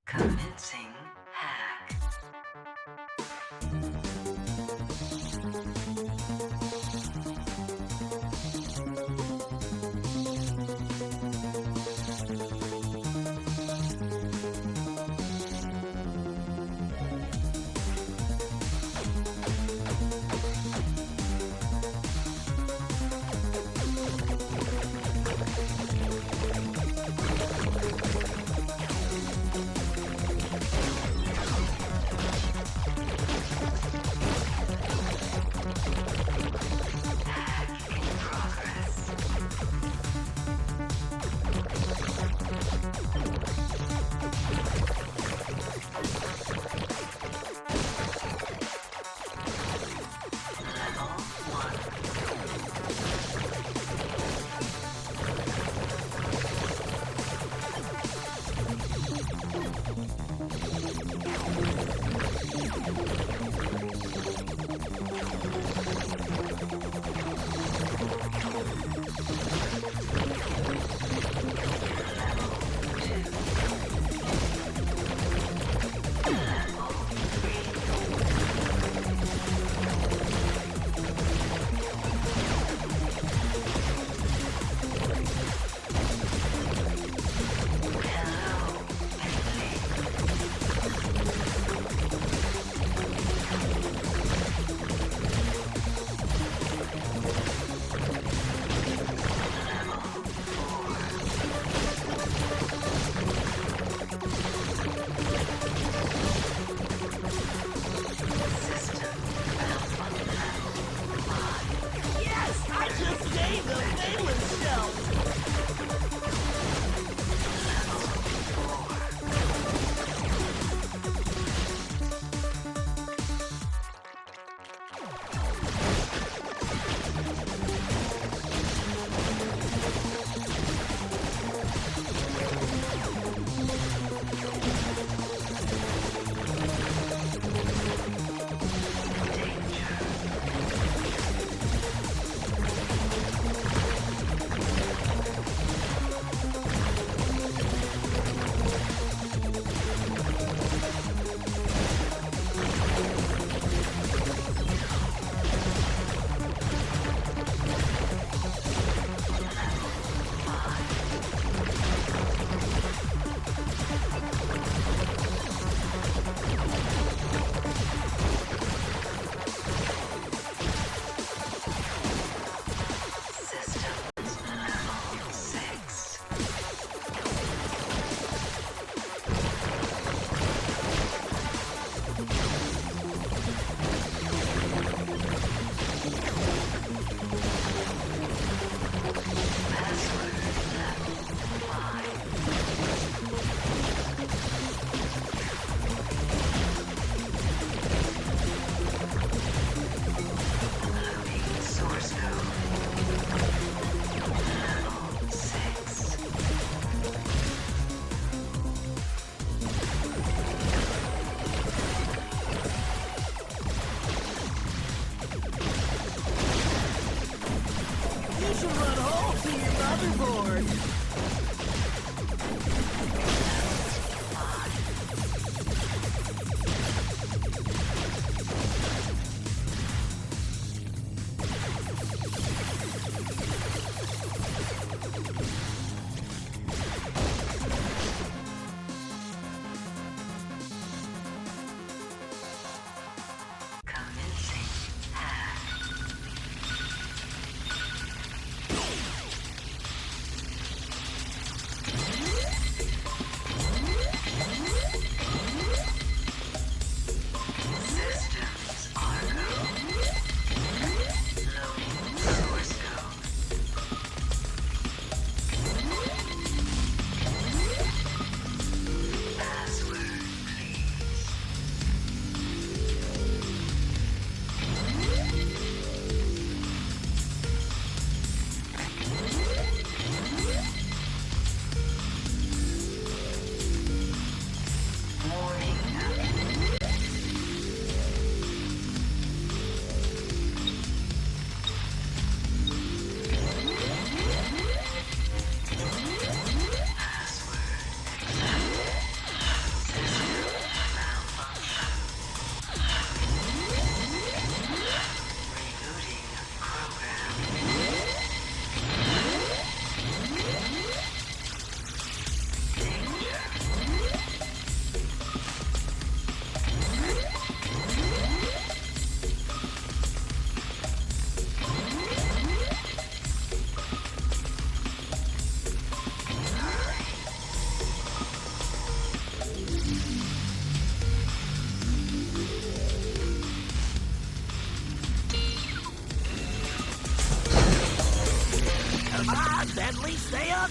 Commencing hack.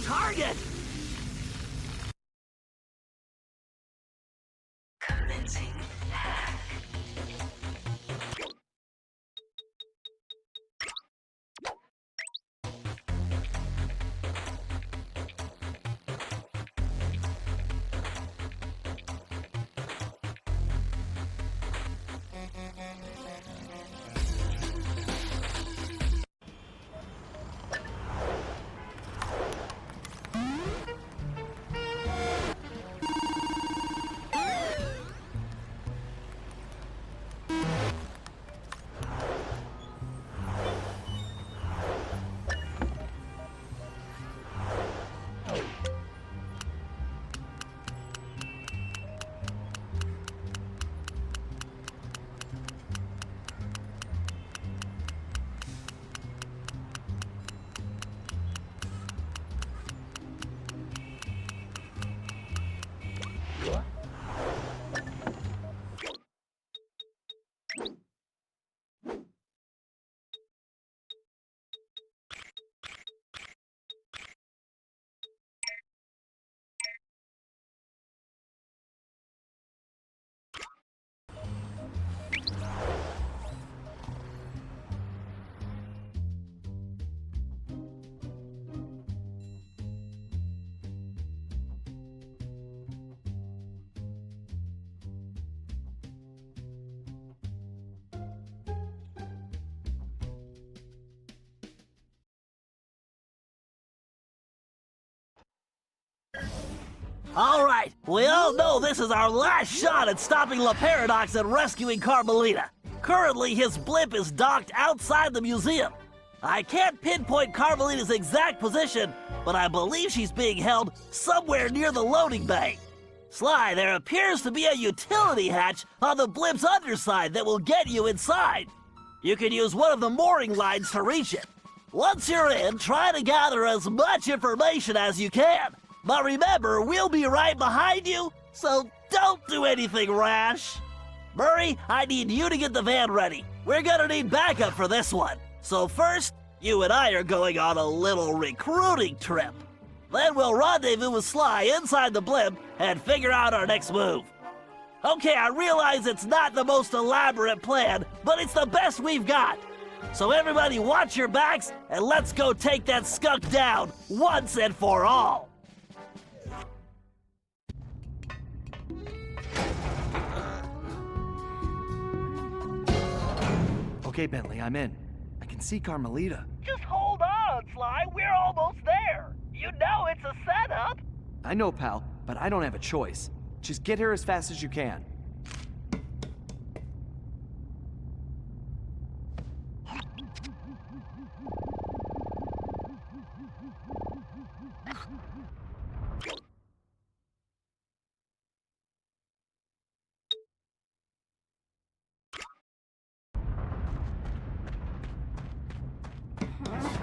target! Commencing hack. All right, we all know this is our last shot at stopping La Paradox and rescuing Carmelita. Currently, his blimp is docked outside the museum. I can't pinpoint Carmelita's exact position, but I believe she's being held somewhere near the loading bay. Sly, there appears to be a utility hatch on the blimp's underside that will get you inside. You can use one of the mooring lines to reach it. Once you're in, try to gather as much information as you can. But remember, we'll be right behind you, so don't do anything rash. Murray, I need you to get the van ready. We're gonna need backup for this one. So first, you and I are going on a little recruiting trip. Then we'll rendezvous with Sly inside the blimp and figure out our next move. Okay, I realize it's not the most elaborate plan, but it's the best we've got. So everybody watch your backs and let's go take that skunk down once and for all. Okay, Bentley, I'm in. I can see Carmelita. Just hold on, Sly. We're almost there. You know it's a setup. I know, pal, but I don't have a choice. Just get here as fast as you can.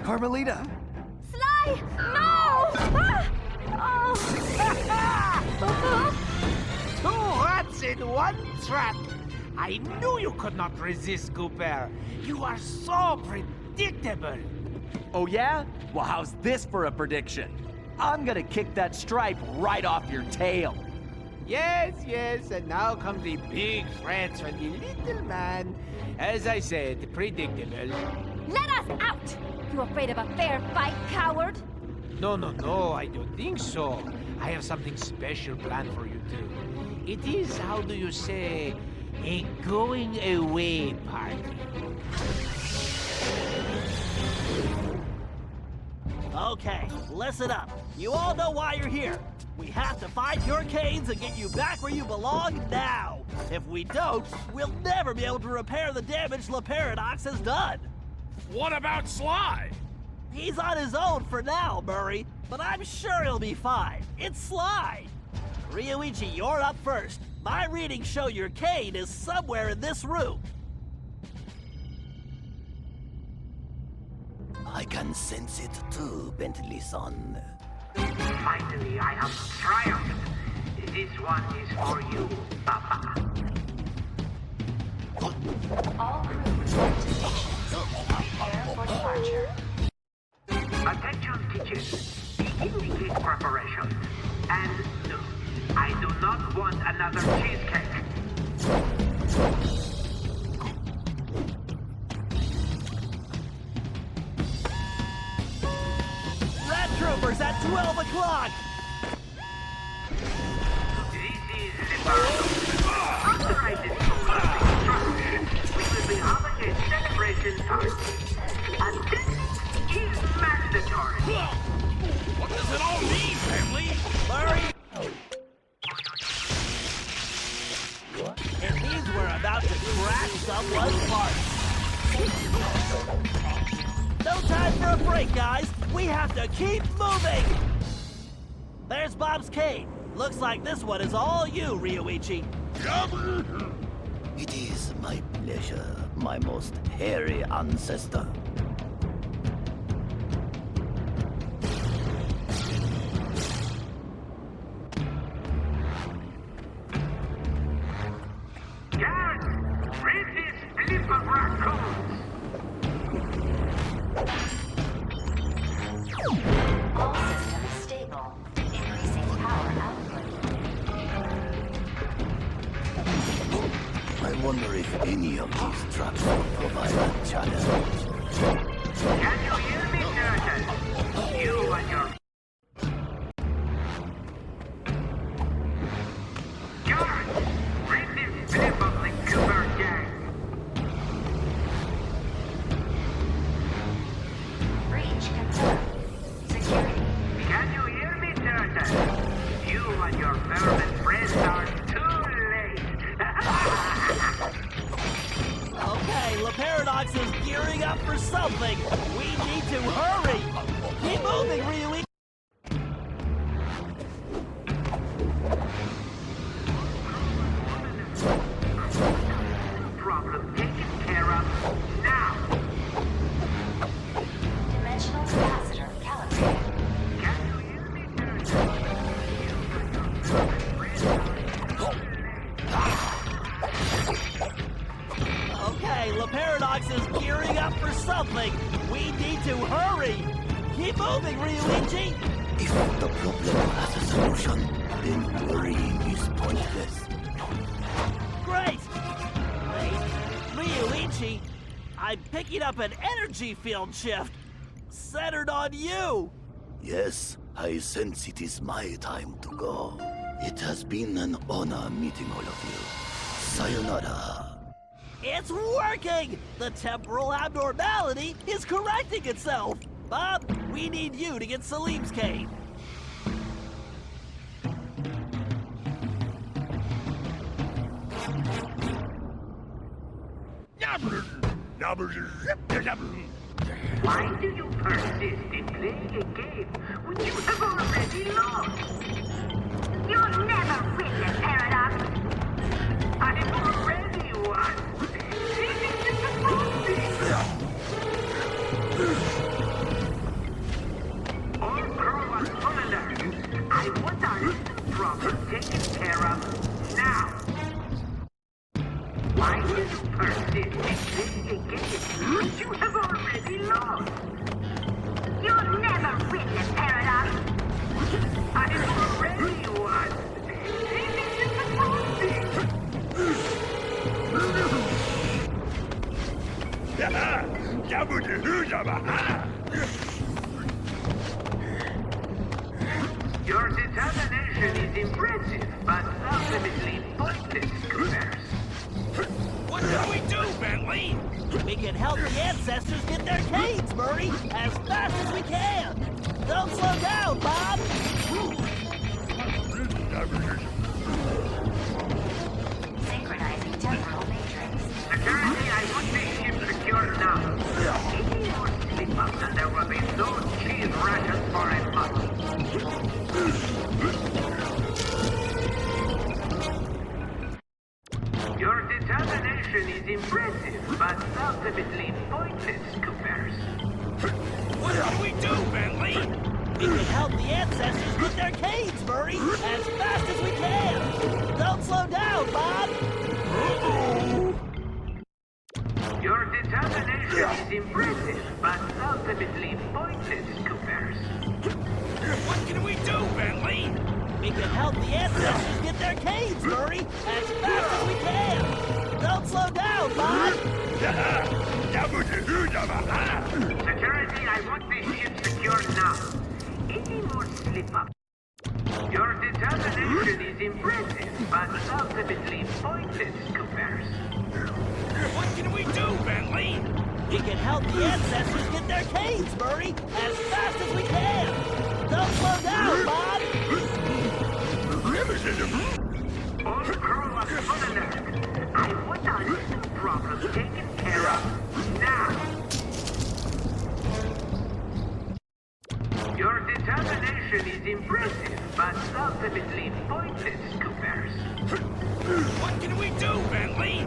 Carmelita! Sly! No! Ah! Oh. Two rats in one trap! I knew you could not resist, Cooper. You are so predictable. Oh yeah? Well, how's this for a prediction? I'm gonna kick that stripe right off your tail. Yes, yes, and now comes the big threats from the little man. As I said, predictable. Let us out! You afraid of a fair fight, coward? No, I don't think so. I have something special planned for you too. It is, how do you say, a going away party. Okay, listen up. You all know why you're here. We have to find your canes and get you back where you belong now. If we don't, we'll never be able to repair the damage La Paradox has done. What about Sly? He's on his own for now, Murray, but I'm sure he'll be fine. It's Sly. Ryuichi, you're up first. My readings show your cane is somewhere in this room. I can sense it too, Bentley-son. Finally, I have triumphed. This one is for you, Papa. All crew report to stations. Prepare for departure. Attention, teachers. Be indicate preparation. And no, I do not want another cheesecake. Red Troopers at 12 o'clock! This is the authorized instruction. We will be having a celebration party. Attendance is mandatory. What does it all mean, family? Murray! It means we're about to crash someone's party. No time for a break, guys. We have to keep moving. There's Bob's cave. Looks like this one is all you, Ryuichi. It is my pleasure, my most hairy ancestor. Guards, rid this blip of raccoons. All systems stable. Increasing power output. I wonder if any of these trucks will provide a challenge. Can you hear me, Turtle? You and your... Guards, rid this blip of the Cooper gang. Breach confirmed. Security. Can you hear me, Turtle? You and your vermin friends are too late. Okay, La Paradox is gearing up for something. We need to hurry. Keep moving, Ryuichi. Problem taken care of now. Dimensional capacitor calibrated. Can you hear me, Turtle? You and your vermin friends are too late. Okay, La Paradox is gearing up for something. We need to hurry. Keep moving, Ryuichi. If the problem has a solution, then worrying is pointless. Great. Wait, Ryuichi, I'm picking up an energy field shift centered on you. Yes, I sense it is my time to go. It has been an honor meeting all of you. Sayonara. It's working! The temporal abnormality is correcting itself. Bob, we need you to get Salim's cave. Why do you persist in playing a game which you have already lost? You'll never win the paradox. I've already won. This is disappointing. All crew on full alert. I want our little problem taken care of now. Why do you persist in playing a game which you have already lost? You'll never win the paradox. I've already won. This is disappointing. Your determination is impressive, but ultimately pointless, Coopers. What can we do, Bentley? We can help the ancestors get their caves, Murray, as fast as we can. Don't slow down, Bob. Synchronizing temporal matrix. Security, I want this ship secured now. Any more slip-ups and there will be no cheese rations for a month. Your determination is impressive, but ultimately pointless, Coopers. What can we do, Bentley? We can help the ancestors get their caves, Murray, as fast as we can. Don't slow down, Bob. Your determination is impressive, but ultimately pointless, Coopers. What can help the ancestors get their canes, Murray, as fast as we can. Don't slow down, Bud. Security, I want this ship secured now. Any more slip-up? Your determination is impressive, but ultimately pointless, Coopers. What can we do, Bentley? We can help the ancestors get their canes, Murray, as fast as we can. Don't slow down, Bud. All crew must full alert. I want our little problem taken care of now. Your determination is impressive, but ultimately pointless, Coopers. What can we do, Bentley?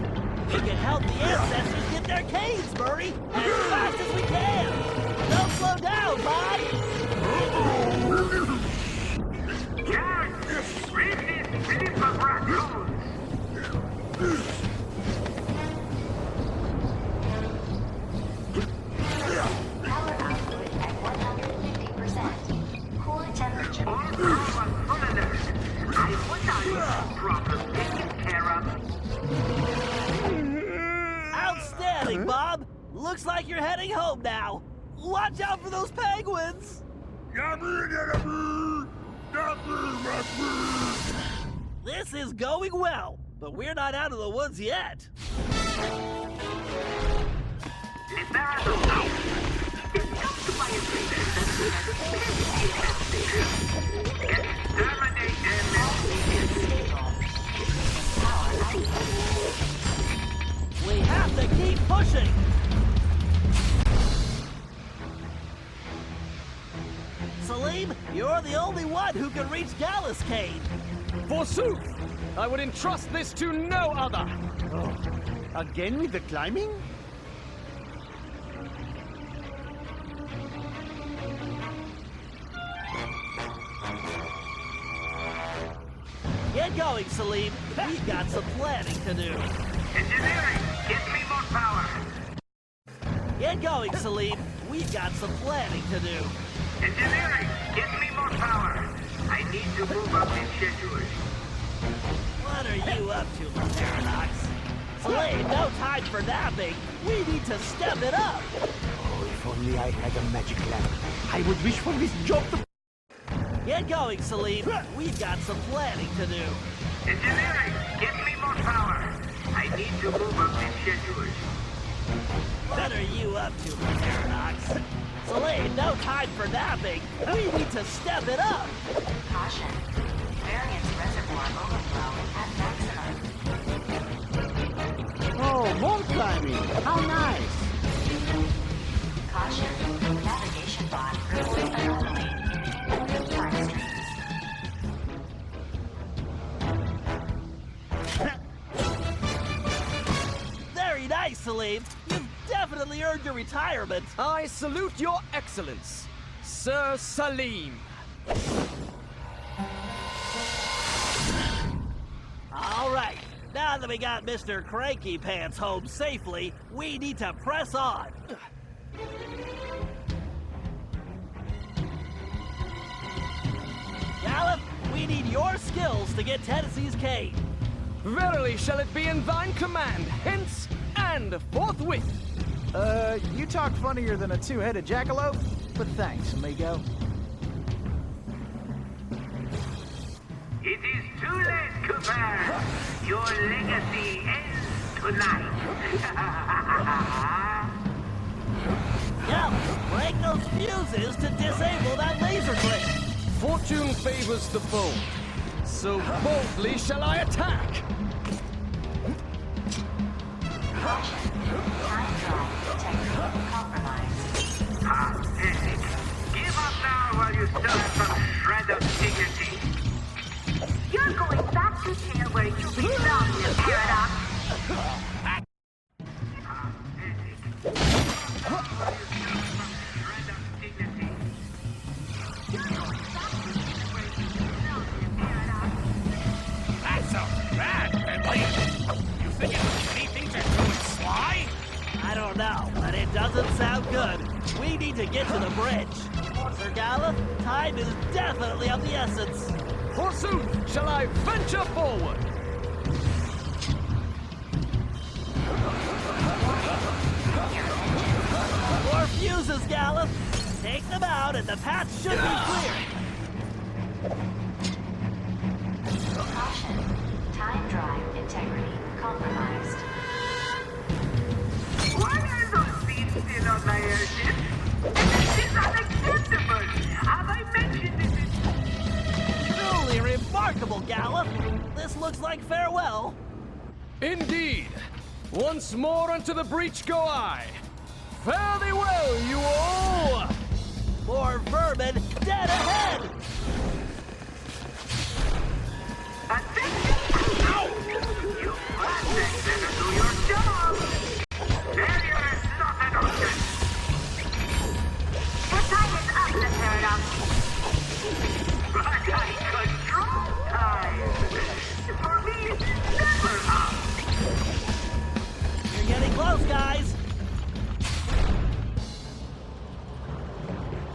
We can help the ancestors get their canes, Murray, as fast as we can. Don't slow down, Bud. Guards, rid this slip of raccoons. Power output at 150%. Core temperature. All crew must full alert. I want our little problem taken care of. Outstanding, Bob. Looks like you're heading home now. Watch out for those penguins. This is going well, but we're not out of the woods yet. Exterminate them. Power output. We have to keep pushing. Salim, you're the only one who can reach Gallus Cave. Forsooth! I would entrust this to no other! Oh, again with the climbing? Get going, Salim. We've got some planning to do. Engineering, get me more power. Get going, Salim. We've got some planning to do. Engineering, get me more power. I need to move up the schedule. What are you up to, Paradox? Salim, no time for napping. We need to step it up. Oh, if only I had a magic lamp. I would wish for this job to... Get going, Salim. We've got some planning to do. Engineering, get me more power. I need to move up the schedule. What are you up to, Paradox? Salim, no time for napping. We need to step it up. Caution. Variance reservoir overflow at maximum. Oh, more climbing. How nice. Caution. Navigation bot reports anomaly. Time streams. Very nice, Salim. You've definitely earned your retirement. I salute your excellence, Sir Salim. All right. Now that we got Mr. Cranky Pants home safely, we need to press on. Gallup, we need your skills to get Tennessee's cave. Verily shall it be in thine command, hence and forthwith. You talk funnier than a two-headed jackalope, but thanks, amigo. It is too late, Cooper. Your legacy ends tonight. Yep, break those fuses to disable that laser grid. Fortune favors the bold, so boldly shall I attack. Caution. Time drive detected. Compromised. Pathetic. Give up now while you still have some shred of dignity. You're going back to jail where you belong, you paradox. That sounds bad, Bentley. You think anything's just going sly? I don't know, but it doesn't sound good. We need to get to the bridge. Sir Gallup, time is definitely of the essence. forsooth, shall I venture forward. More fuses, Gallop. Take them out and the path should be clear. Caution. Time drive integrity compromised. Why are those thieves still on my airship? This is unacceptable! Have I mentioned this is... Truly remarkable, Gallop. This looks like farewell. Indeed. Once more unto the breach go I. Fare thee well, you all! More vermin dead ahead. Attention! Ow! You bastards better do your job! Failure is not an option! Your time is up, the paradox. But I control time! For me, it's never up! You're getting close, guys.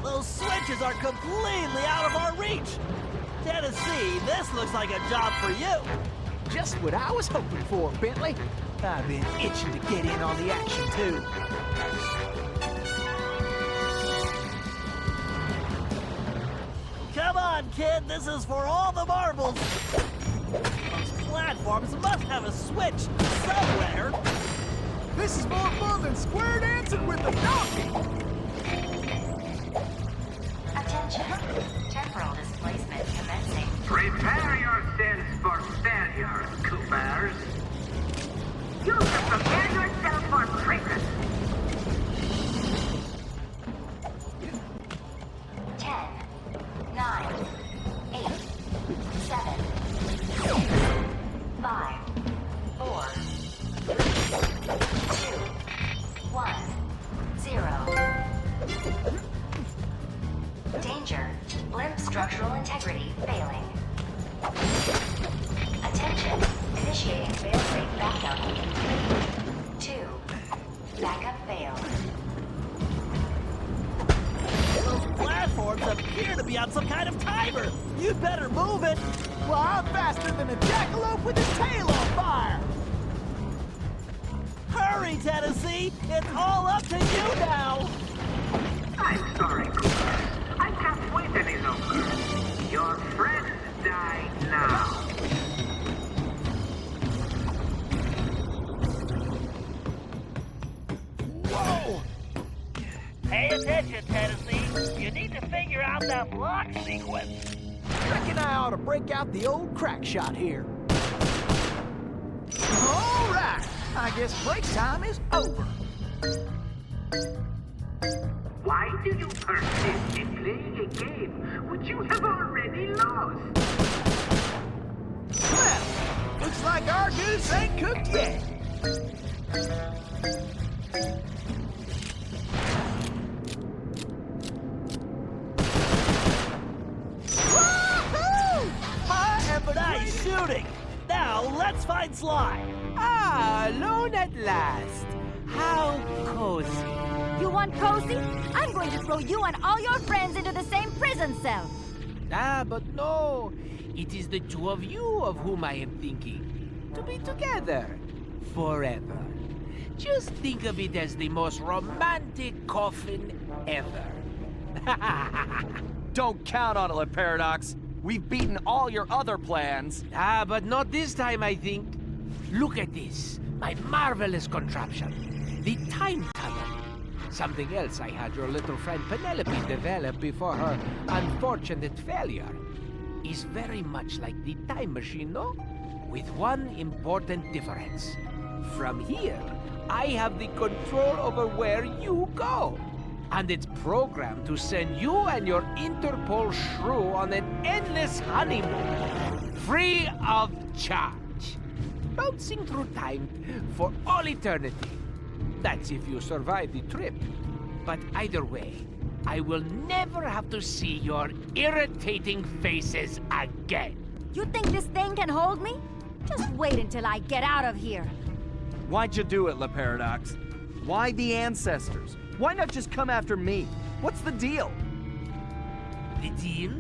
Those switches are completely out of our reach. Tennessee, this looks like a job for you. Just what I was hoping for, Bentley. I've been itching to get in on the action, too. Come on, kid, this is for all the marbles. Those platforms must have a switch somewhere. This is more fun than square dancing with the donkey! Attention. Temporal displacement commencing. Prepare yourselves for failure, Coopers! You should prepare yourself for prison. 10, 9, 8, 7, 6, 5, 4, 3, 2, 1, 0. Danger. Blimp structural integrity failing. Attention. Initiating failsafe backup in 3, 2. Backup failed. Those platforms appear to be on some kind of timer. You'd better move it. Well, I'm faster than a jackalope with his tail on fire! Hurry, Tennessee. It's all up to you now. I'm sorry, Cooper. I can't wait any longer. Your friends die now. Whoa! Pay attention, Tennessee. You need to figure out that block sequence. Reckon I ought to break out the old crack shot here. All right! I guess break time is over. Why do you persist in playing a game which you have already lost? Well, looks like our goose ain't cooked yet. Woohoo! Nice shooting. Now let's find Sly. Ah, alone at last. How cozy. You want cozy? I'm going to throw you and all your friends into the same prison cell. Ah, but no. It is the two of you of whom I am thinking. To be together. Forever. Just think of it as the most romantic coffin ever. Don't count on it, Le Paradox. We've beaten all your other plans. Ah, but not this time, I think. Look at this. My marvelous contraption. The time tunnel. Something else I had your little friend Penelope develop before her unfortunate failure. Is very much like the time machine, no? With one important difference. From here, I have the control over where you go. And it's programmed to send you and your Interpol shrew on an endless honeymoon. Free of charge. Bouncing through time for all eternity. That's if you survive the trip. But either way, I will never have to see your irritating faces again. You think this thing can hold me? Just wait until I get out of here. Why'd you do it, Le Paradox? Why the ancestors? Why not just come after me? What's the deal? The deal?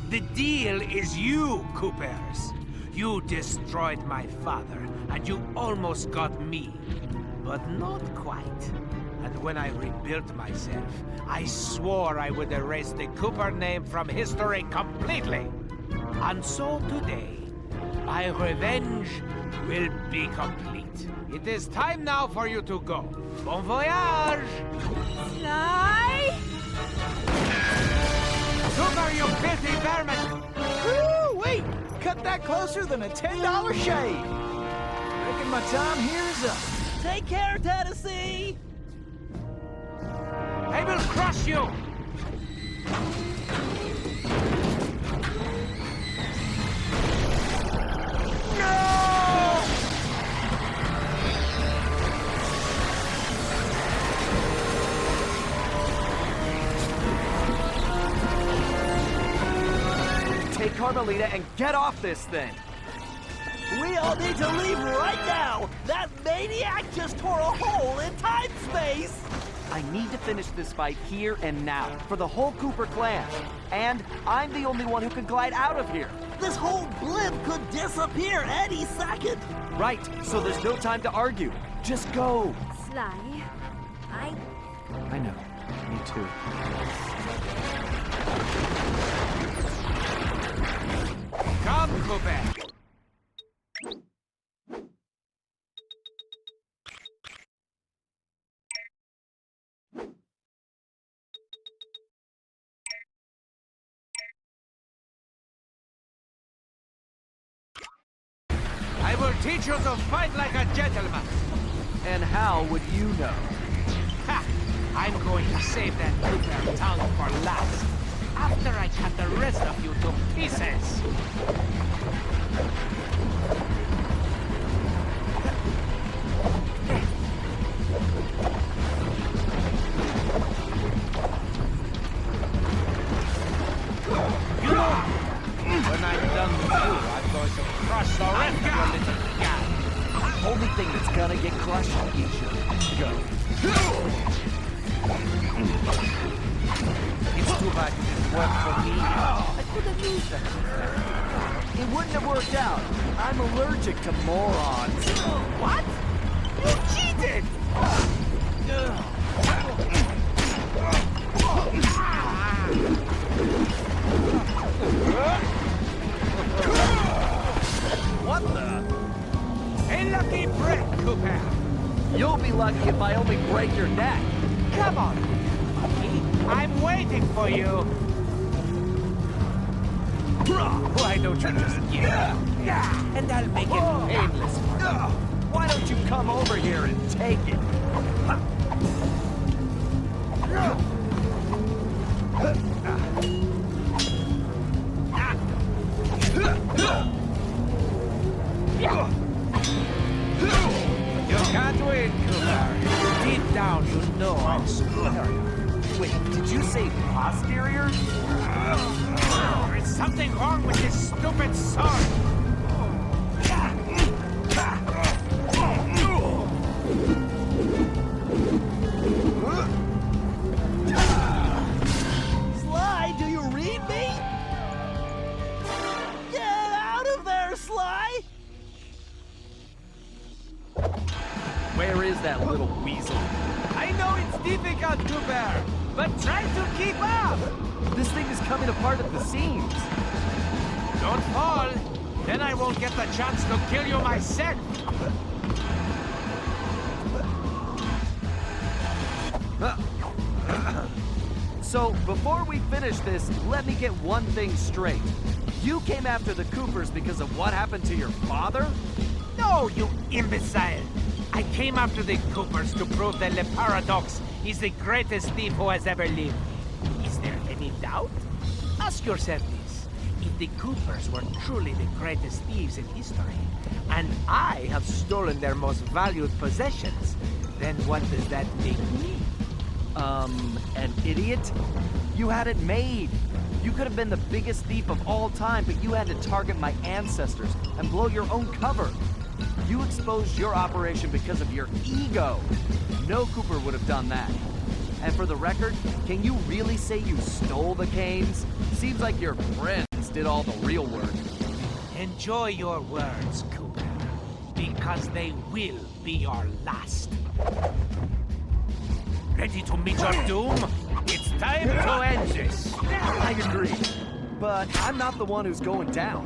The deal is you, Coopers. You destroyed my father, and you almost got me. But not quite. And when I rebuilt myself, I swore I would erase the Cooper name from history completely. And so today, my revenge will be complete. It is time now for you to go. Bon voyage! Sly! Cooper, you filthy vermin! Woo, wait! Cut that closer than a $10 shave. Reckon my time here is up. Take care, Tennessee! I will crush you! Take Carmelita and get off this thing. We all need to leave right now! That maniac just tore a hole in time-space! I need to finish this fight here and now, for the whole Cooper clan. And I'm the only one who can glide out of here. This whole blimp could disappear any second! Right, so there's no time to argue. Just go. Sly, I know. Me too. Come, Cooper! I will teach you to fight like a gentleman. And how would you know? Ha! I'm going to save that Cooper tongue for last. After I cut the rest of you to pieces. You know, when I'm done with you, I'm going to crush the rest of your little guy. Only thing that's gonna get crushed is you. Go. It's too bad it didn't work for me. I could have used that. It wouldn't have worked out. I'm allergic to morons. What? You cheated! What the? A lucky break, Cooper! You'll be lucky if I only break your neck. Come on, monkey. I'm waiting for you. Why don't you just give up? And I'll make it painless for you. Why don't you come over here and take it? You can't win, Cooper. Deep down, you know I'm superior. Wait, did you say posterior? There's something wrong with this stupid sword. Sly, do you read me? Get out of there, Sly! Where is that little weasel? I know it's difficult, Cooper, but try to keep up. This thing is coming apart at the seams. Don't fall. Then I won't get the chance to kill you myself. So, before we finish this, let me get one thing straight. You came after the Coopers because of what happened to your father? No, you imbecile. I came after the Coopers to prove that Le Paradox is the greatest thief who has ever lived. Is there any doubt? Ask yourself this. If the Coopers were truly the greatest thieves in history, and I have stolen their most valued possessions, then what does that make me? An idiot? You had it made. You could have been the biggest thief of all time, but you had to target my ancestors and blow your own cover. You exposed your operation because of your ego. No Cooper would have done that. And for the record, can you really say you stole the canes? Seems like your friends did all the real work. Enjoy your words, Cooper, because they will be your last. Ready to meet your doom? It's time to end this. I agree. But I'm not the one who's going down.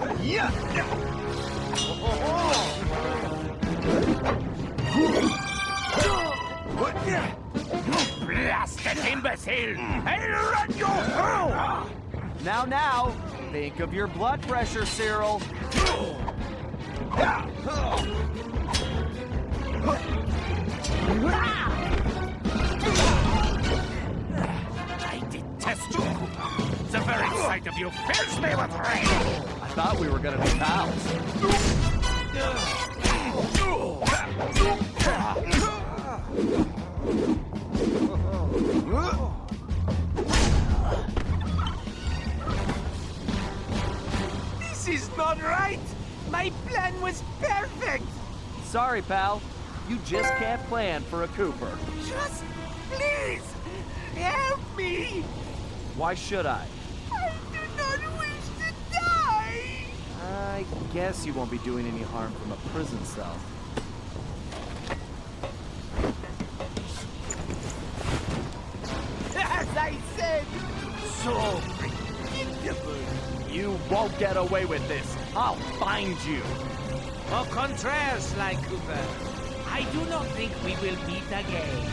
Blasted imbecile! I'll run you through! Now, think of your blood pressure, Cyril. I detest you, Cooper. The very sight of you fills me with rage! I thought we were gonna be pals. This is not right! My plan was perfect! Sorry, pal. You just can't plan for a Cooper. Just please help me! Why should I? I do not wish to die! I guess you won't be doing any harm from a prison cell. As I said, so predictable. You won't get away with this. I'll find you. Au contraire, Sly Cooper. I do not think we will meet again.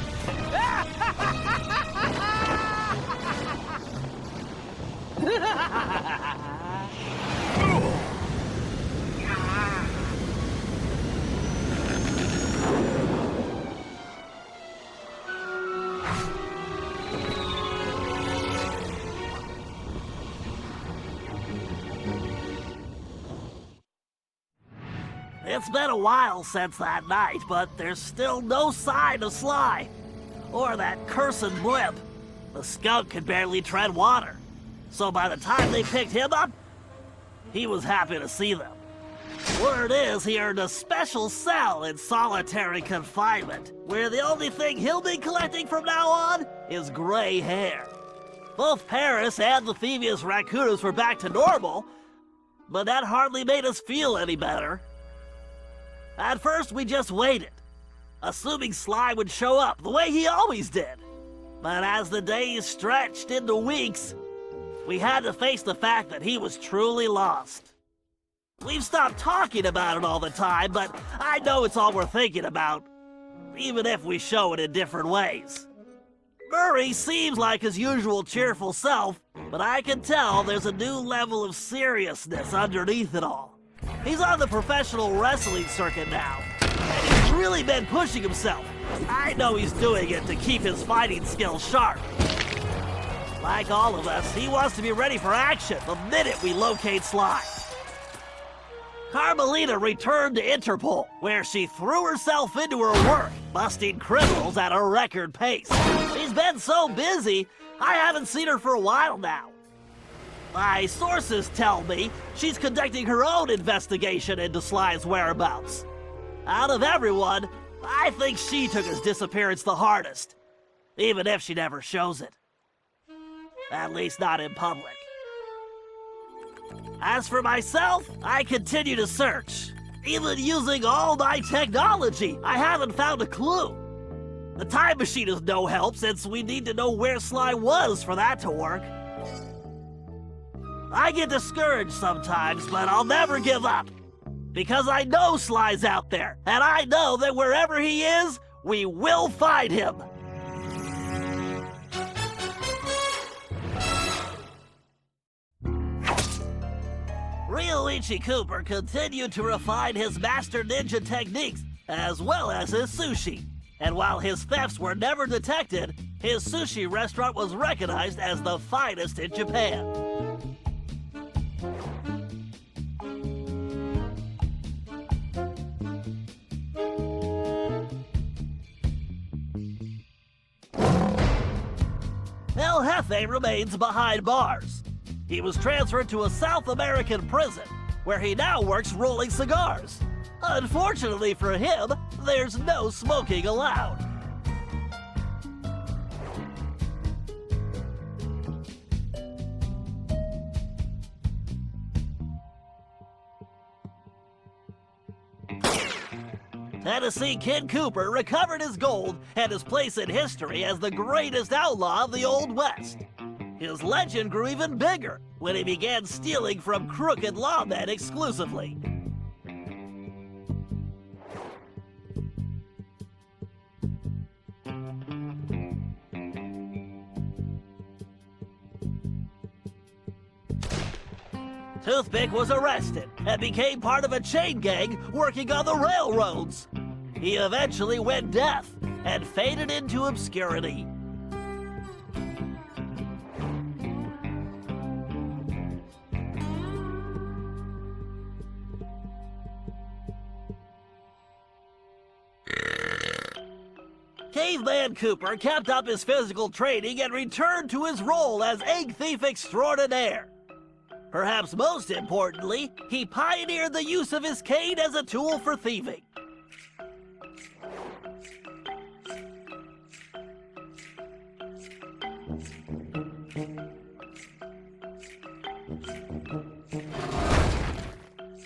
It's been a while since that night, but there's still no sign of Sly. Or that cursed blimp. The skunk could barely tread water. So by the time they picked him up, he was happy to see them. Word is he earned a special cell in solitary confinement, where the only thing he'll be collecting from now on is gray hair. Both Paris and the Thieves raccoons were back to normal, but that hardly made us feel any better. At first, we just waited, assuming Sly would show up the way he always did. But as the days stretched into weeks, we had to face the fact that he was truly lost. We've stopped talking about it all the time, but I know it's all we're thinking about, even if we show it in different ways. Murray seems like his usual cheerful self, but I can tell there's a new level of seriousness underneath it all. He's on the professional wrestling circuit now, and he's really been pushing himself. I know he's doing it to keep his fighting skills sharp. Like all of us, he wants to be ready for action the minute we locate Sly. Carmelita returned to Interpol, where she threw herself into her work, busting criminals at a record pace. She's been so busy, I haven't seen her for a while now. My sources tell me she's conducting her own investigation into Sly's whereabouts. Out of everyone, I think she took his disappearance the hardest, even if she never shows it. At least not in public. As for myself, I continue to search. Even using all my technology, I haven't found a clue. The time machine is no help since we need to know where Sly was for that to work. I get discouraged sometimes, but I'll never give up. Because I know Sly's out there, and I know that wherever he is, we will find him. Ryoichi Cooper continued to refine his master ninja techniques, as well as his sushi. And while his thefts were never detected, his sushi restaurant was recognized as the finest in Japan. El Jefe remains behind bars. He was transferred to a South American prison, where he now works rolling cigars. Unfortunately for him, there's no smoking allowed. Tennessee Kid Cooper recovered his gold and his place in history as the greatest outlaw of the Old West. His legend grew even bigger when he began stealing from crooked lawmen exclusively. Toothpick was arrested and became part of a chain gang working on the railroads. He eventually went deaf and faded into obscurity. Caveman Cooper kept up his physical training and returned to his role as egg thief extraordinaire. Perhaps most importantly, he pioneered the use of his cane as a tool for thieving.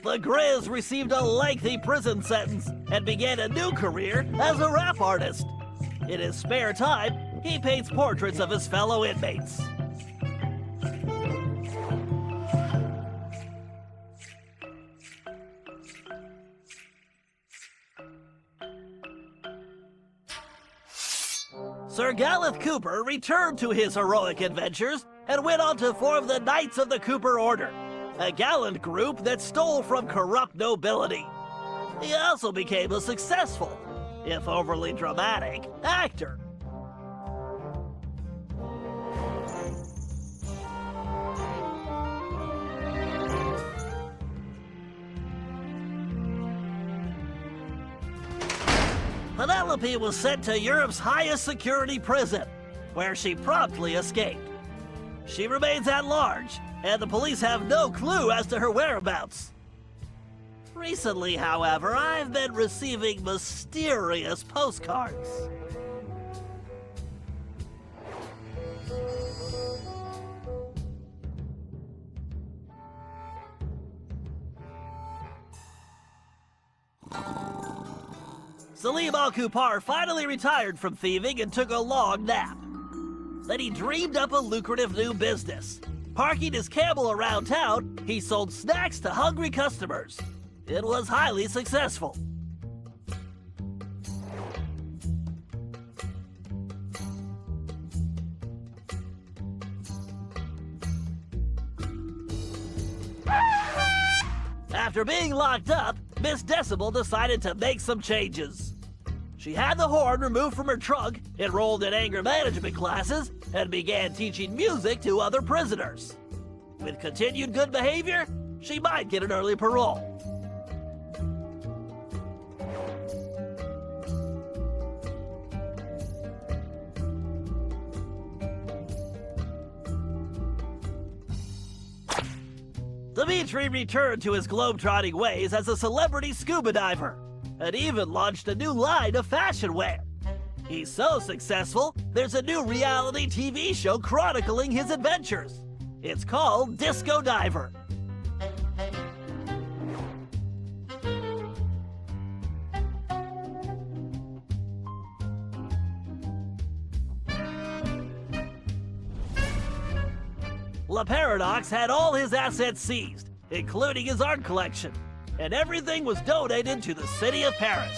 The Grizz received a lengthy prison sentence and began a new career as a rap artist. In his spare time, he paints portraits of his fellow inmates. Sir Gallup Cooper returned to his heroic adventures and went on to form the Knights of the Cooper Order, a gallant group that stole from corrupt nobility. He also became a successful, if overly dramatic, actor. Penelope was sent to Europe's highest security prison, where she promptly escaped. She remains at large, and the police have no clue as to her whereabouts. Recently, however, I've been receiving mysterious postcards. Salim Al-Kupar finally retired from thieving and took a long nap. Then he dreamed up a lucrative new business. Parking his camel around town, he sold snacks to hungry customers. It was highly successful. After being locked up, Miss Decibel decided to make some changes. She had the horn removed from her trunk, enrolled in anger management classes, and began teaching music to other prisoners. With continued good behavior, she might get an early parole. Dimitri returned to his globetrotting ways as a celebrity scuba diver, and even launched a new line of fashion wear. He's so successful, there's a new reality TV show chronicling his adventures. It's called Disco Diver. La Paradox had all his assets seized, including his art collection, and everything was donated to the city of Paris.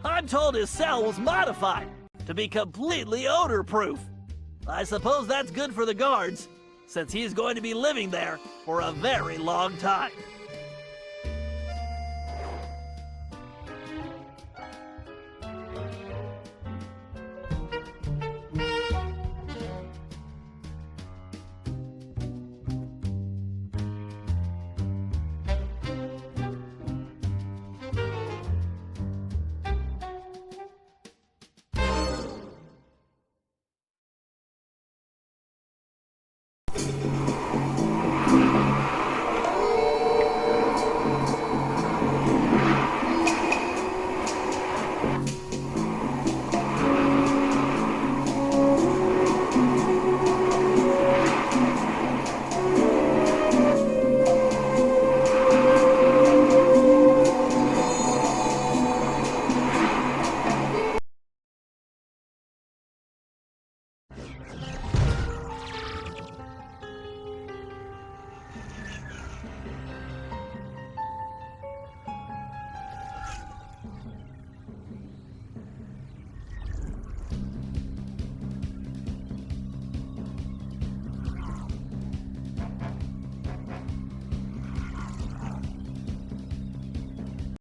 I'm told his cell was modified to be completely odor-proof. I suppose that's good for the guards, since he's going to be living there for a very long time.